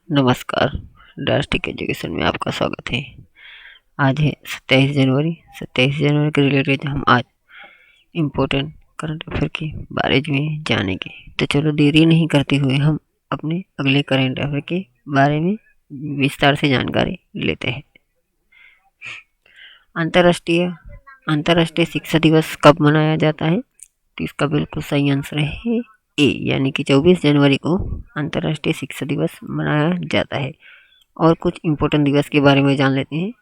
नमस्कार। Drastic education में आपका स्वागत है। आज है 27 जनवरी। 27 जनवरी के रिलेटेड हम आज इम्पोर्टेंट करंट अफेयर के बारे में जानेंगे। तो चलो देरी नहीं करते हुए हम अपने अगले करंट अफेयर के बारे में विस्तार से जानकारी लेते हैं। अंतर्राष्ट्रीय शिक्षा दिवस कब मनाया जाता है? तो इसका बिल्कुल सही आंसर है ए, यानी कि 24 जनवरी को अंतर्राष्ट्रीय शिक्षा दिवस मनाया जाता है। और कुछ इम्पोर्टेंट दिवस के बारे में जान लेते हैं,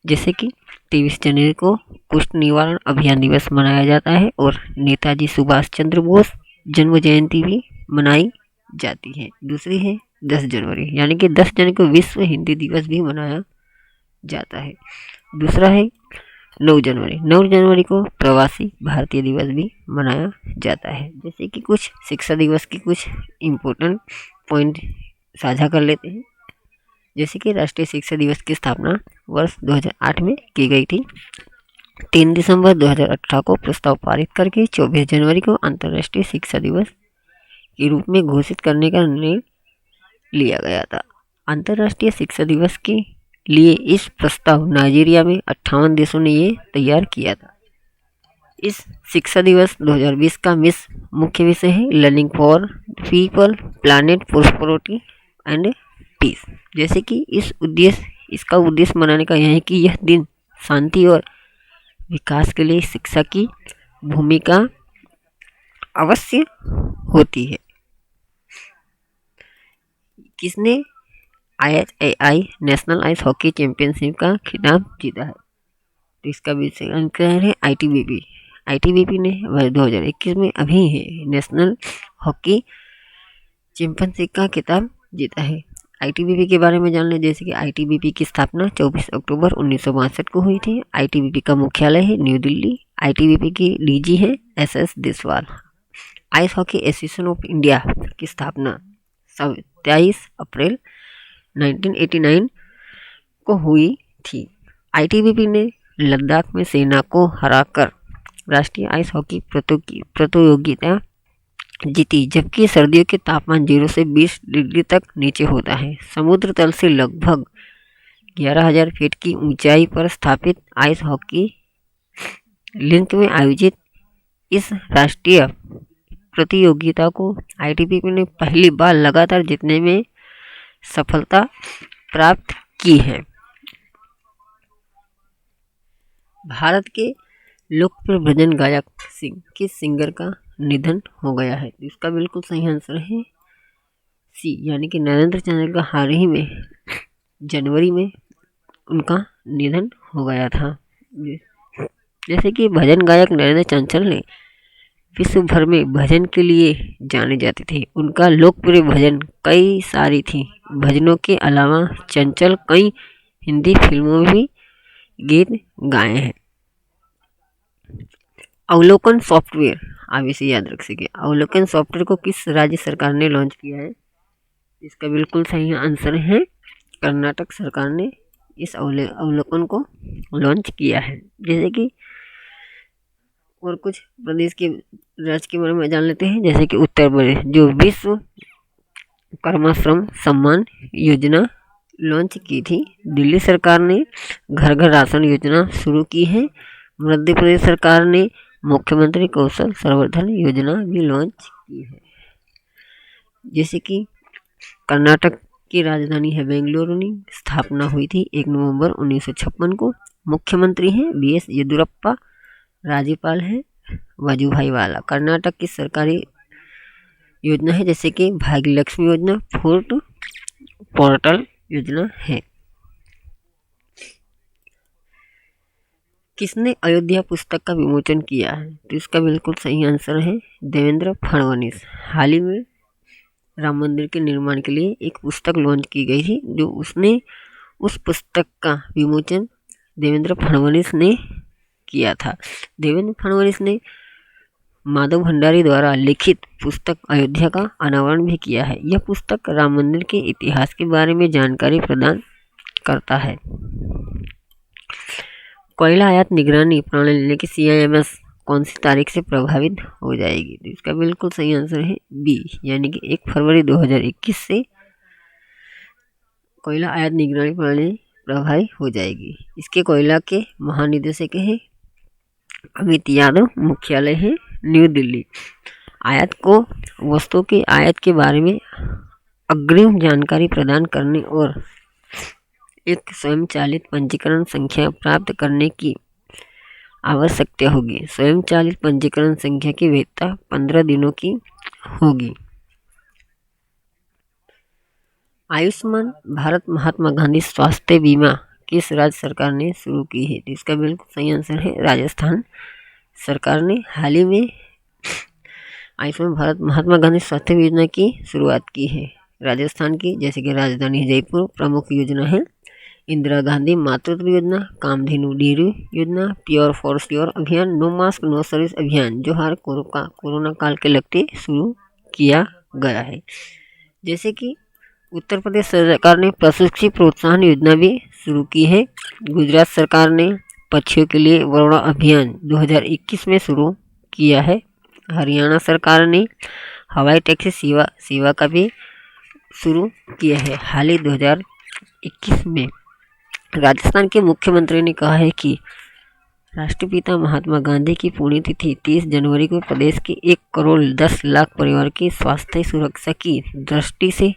जैसे कि 23 जनवरी को कुष्ठ निवारण अभियान दिवस मनाया जाता है और नेताजी सुभाष चंद्र बोस जन्म जयंती भी मनाई जाती है। दूसरी है 10 जनवरी, यानी कि 10 जनवरी को विश्व हिंदी दिवस भी मनाया जाता है। दूसरा है 9 जनवरी को प्रवासी भारतीय दिवस भी मनाया जाता है। जैसे कि कुछ शिक्षा दिवस की कुछ इम्पोर्टेंट पॉइंट साझा कर लेते हैं, जैसे कि राष्ट्रीय शिक्षा दिवस की स्थापना वर्ष 2008 में की गई थी। 3 दिसंबर 2018 को प्रस्ताव पारित करके 24 जनवरी को अंतर्राष्ट्रीय शिक्षा दिवस के रूप में घोषित करने का निर्णय लिया गया था। अंतर्राष्ट्रीय शिक्षा दिवस के लिए इस प्रस्ताव नाइजीरिया में 58 देशों ने ये तैयार किया था। इस शिक्षा दिवस 2020 का मुख्य विषय है learning for people, planet, prosperity and peace. जैसे कि इसका उद्देश्य मनाने का यह है कि यह दिन शांति और विकास के लिए शिक्षा की भूमिका अवश्य होती है। किसने IHAI national ice hockey championship का खिताब जीता है? तो इसका विषय आंसर है ITBP ने 2021 में अभी है नेशनल हॉकी चैंपियनशिप का खिताब जीता है। ITBP के बारे में जान लें, जैसे कि ITBP की स्थापना 24 अक्टूबर 1962 को हुई थी। ITBP का मुख्यालय है न्यू दिल्ली। ITBP की DG है SS Deswal. Ice hockey association of India की स्थापना 27 अप्रैल 1989 को हुई थी। ITBP ने लद्दाख में सेना को हराकर राष्ट्रीय आइस हॉकी प्रतियोगिता जीती, जबकि सर्दियों के तापमान 0 से 20 डिग्री तक नीचे होता है। समुद्र तल से लगभग 11,000 फीट की ऊंचाई पर स्थापित आइस हॉकी लिंक में आयोजित इस राष्ट्रीय प्रतियोगिता को ITBP ने पहली बार लगातार जीतने में सफलता प्राप्त की है। भारत के लोकप्रिय भजन गायक किस सिंगर का निधन हो गया है? इसका बिल्कुल सही आंसर है सी, यानी कि नरेंद्र चंचल का हाल ही में जनवरी में उनका निधन हो गया था। जैसे कि भजन गायक नरेंद्र चंचल ने विश्व भर में भजन के लिए जाने जाते थे। उनका लोकप्रिय भजन कई सारी थी। भजनों के अलावा चंचल कई हिंदी फिल्मों में भी गीत गाए हैं। अवलोकन सॉफ्टवेयर, आप इसे याद रख सकें, अवलोकन सॉफ्टवेयर को किस राज्य सरकार ने लॉन्च किया है? इसका बिल्कुल सही आंसर है कर्नाटक सरकार ने इस अवलोकन को लॉन्च किया है। जैसे कि और कुछ प्रदेश के राज्य के बारे में जान लेते हैं, जैसे कि उत्तर प्रदेश जो विश्व कर्माश्रम सम्मान योजना लॉन्च की थी। दिल्ली सरकार ने घर घर राशन योजना शुरू की है। मध्य प्रदेश सरकार ने मुख्यमंत्री कौशल संवर्धन योजना भी लॉन्च की है। जैसे कि कर्नाटक की राजधानी है बेंगलुरु की स्थापना हुई थी 1 नवंबर 1956 को। मुख्यमंत्री हैं BS येदियुरप्पा। राज्यपाल है वजुभाई वाला। कर्नाटक की सरकारी योजना है जैसे कि भाग्यलक्ष्मी योजना, फूड पोर्टल योजना है। किसने अयोध्या पुस्तक का विमोचन किया है? तो इसका बिल्कुल सही आंसर है देवेंद्र फडणवीस। हाल ही में राम मंदिर के निर्माण के लिए एक पुस्तक लॉन्च की गई थी, जो उसने उस पुस्तक का विमोचन देवेंद्र फडणवीस ने किया था। देवेंद्र फडणवीस ने माधव भंडारी द्वारा लिखित पुस्तक अयोध्या का अनावरण भी किया है। यह पुस्तक राम मंदिर के इतिहास के बारे में जानकारी प्रदान करता है। कोयला आयात निगरानी प्रणाली यानी कि CIMS कौन सी तारीख से प्रभावित हो जाएगी? तो इसका बिल्कुल सही आंसर है बी, यानी कि 1 फरवरी 2021 से कोयला आयात निगरानी प्रणाली प्रभावी हो जाएगी। इसके कोयला के महानिदेशक हैं अमित यादव, मुख्यालय है न्यू दिल्ली। आयात को वस्तुओं के आयात के बारे में अग्रिम जानकारी प्रदान करने और एक स्वयंचालित पंजीकरण संख्या प्राप्त करने की आवश्यकता होगी। स्वयंचालित पंजीकरण संख्या की वैधता 15 दिनों की होगी। आयुष्मान भारत महात्मा गांधी स्वास्थ्य बीमा किस राज्य सरकार ने शुरू की है? तो इसका बिल्कुल सही आंसर है राजस्थान सरकार ने हाल ही में आयुष्मान भारत महात्मा गांधी स्वास्थ्य योजना की शुरुआत की है राजस्थान की। जैसे कि राजधानी जयपुर प्रमुख योजना है इंदिरा गांधी मातृत्व योजना, कामधेनु डेयरी योजना, प्योर फॉर श्योर अभियान, नो मास्क नो सर्विस अभियान जो हर कोरोना काल के लगते शुरू किया गया है। जैसे कि उत्तर प्रदेश सरकार ने प्रशिक्षु प्रोत्साहन योजना भी शुरू की है। गुजरात सरकार ने पक्षियों के लिए वरुणा अभियान 2021 में शुरू किया है। हरियाणा सरकार ने हवाई टैक्सी सेवा का भी शुरू किया है हाल ही 2021 में। राजस्थान के मुख्यमंत्री ने कहा है कि राष्ट्रपिता महात्मा गांधी की पुण्यतिथि 30 जनवरी को प्रदेश के 1 करोड़ 10 लाख परिवार की स्वास्थ्य सुरक्षा की दृष्टि से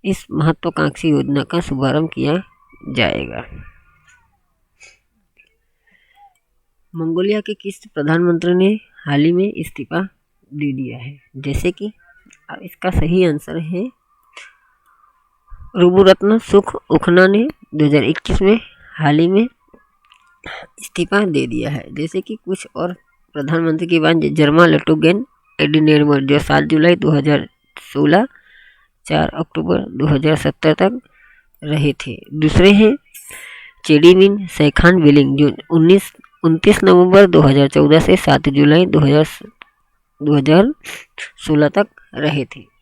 इस महत्वाकांक्षी योजना का शुभारंभ किया जाएगा। मंगोलिया के किस प्रधानमंत्री ने हाल ही में इस्तीफा दे दिया है? जैसे कि इसका सही आंसर है रुबुरत्न सुख उखना ने 2021 में हाल ही में इस्तीफा दे दिया है। जैसे कि कुछ और प्रधानमंत्री के बाद जर्मा लटुगेन एडिनेरमर जो 7 जुलाई 2016 4 अक्टूबर 2017 तक रहे थे। दूसरे हैं चेडीमिन सैखान विलिंग जो 29 नवंबर 2014 से 7 जुलाई 2016 तक रहे थे।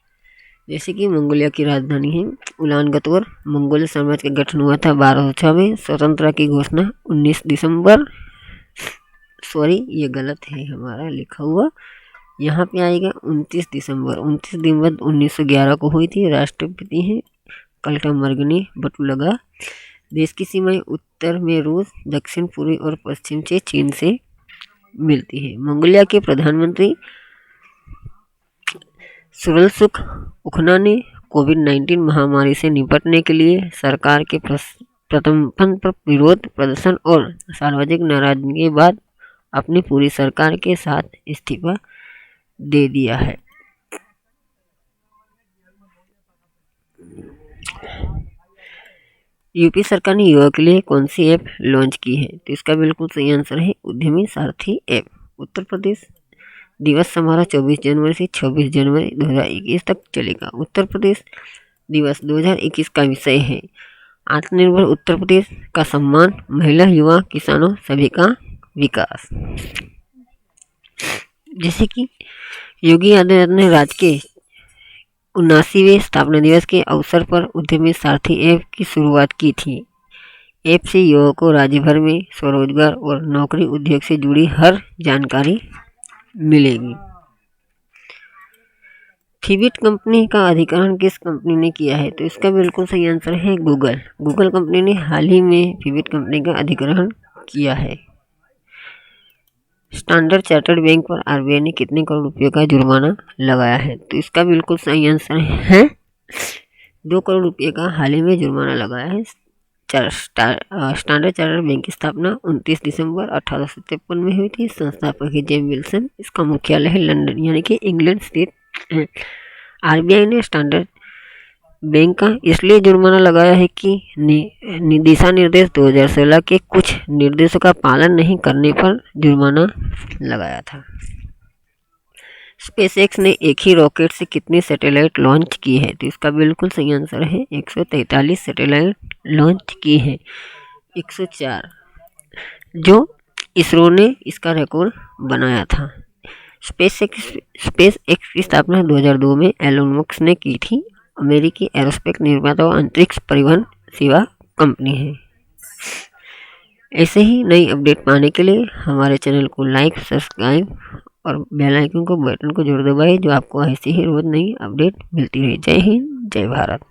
जैसे कि मंगोलिया की राजधानी है उलानबतर। मंगोलिया साम्राज्य का गठन हुआ था 1206 में। स्वतंत्रता की घोषणा 19 दिसंबर, सॉरी ये गलत है हमारा लिखा हुआ, यहाँ पे आएगा 29 दिसंबर 1911 को हुई थी। राष्ट्रपति हैं कल्टामर्गनी बटुलगा। देश की सीमाएं उत्तर में रूस, दक्षिण पूर्वी और पश्चिम से चीन से मिलती है। मंगोलिया के प्रधानमंत्री सुरलसुख उखना ने कोविड-19 महामारी से निपटने के लिए सरकार के प्रत्यर्पण पर विरोध प्रदर्शन और सार्वजनिक नाराजगी के बाद अपनी पूरी सरकार के साथ इस्तीफा दे दिया है। यूपी सरकार ने युवा के लिए कौन सी ऐप लॉन्च की है? तो इसका बिल्कुल सही आंसर है उद्यमी सारथी ऐप। उत्तर प्रदेश दिवस समारोह 24 जनवरी से 26 जनवरी 2021 तक चलेगा। उत्तर प्रदेश दिवस 2021 का विषय है आत्मनिर्भर उत्तर प्रदेश का सम्मान, महिला, युवा, किसानों सभी का विकास। जैसे कि योगी आदित्यनाथ ने राज्य के 79वें स्थापना दिवस के अवसर पर उद्यमी सारथी ऐप की शुरुआत की थी। ऐप से युवाओं को राज्य भर में स्वरोजगार और नौकरी उद्योग से जुड़ी हर जानकारी मिलेगी। फिबिट कंपनी का अधिग्रहण किस कंपनी ने किया है? तो इसका बिल्कुल सही आंसर है गूगल। गूगल कंपनी ने हाल ही में फिबिट कंपनी का अधिग्रहण किया है। स्टैंडर्ड चार्टर्ड बैंक पर आरबीआई ने कितने करोड़ रुपए का जुर्माना लगाया है? तो इसका बिल्कुल सही आंसर है 2 करोड़ रुपए का हाल ही में जुर्माना लगाया है। स्टैंडर्ड चार्टर्ड बैंक की स्थापना 29 दिसंबर 1853 में हुई थी। संस्थापक है जेम्स विल्सन। इसका मुख्यालय है लंदन यानी कि इंग्लैंड स्थित है। आरबीआई ने स्टैंडर्ड बैंक का इसलिए जुर्माना लगाया है कि दिशा निर्देश 2016 के कुछ निर्देशों का पालन नहीं करने पर जुर्माना लगाया था। स्पेसएक्स ने एक ही रॉकेट से कितने सैटेलाइट लॉन्च की है? तो इसका बिल्कुल सही आंसर है 143 सैटेलाइट लॉन्च की है। 104 जो इसरो ने इसका रिकॉर्ड बनाया था। स्पेसएक्स की स्थापना 2002 में एलोन मस्क ने की थी। अमेरिकी एरोस्पेस निर्माता और अंतरिक्ष परिवहन सेवा कंपनी है। ऐसे ही नई अपडेट पाने के लिए हमारे चैनल को लाइक, सब्सक्राइब और बेल आइकन को बटन को जरूर दबाएं जो आपको ऐसे ही रोज नई अपडेट मिलती रहे। जय हिंद, जय भारत।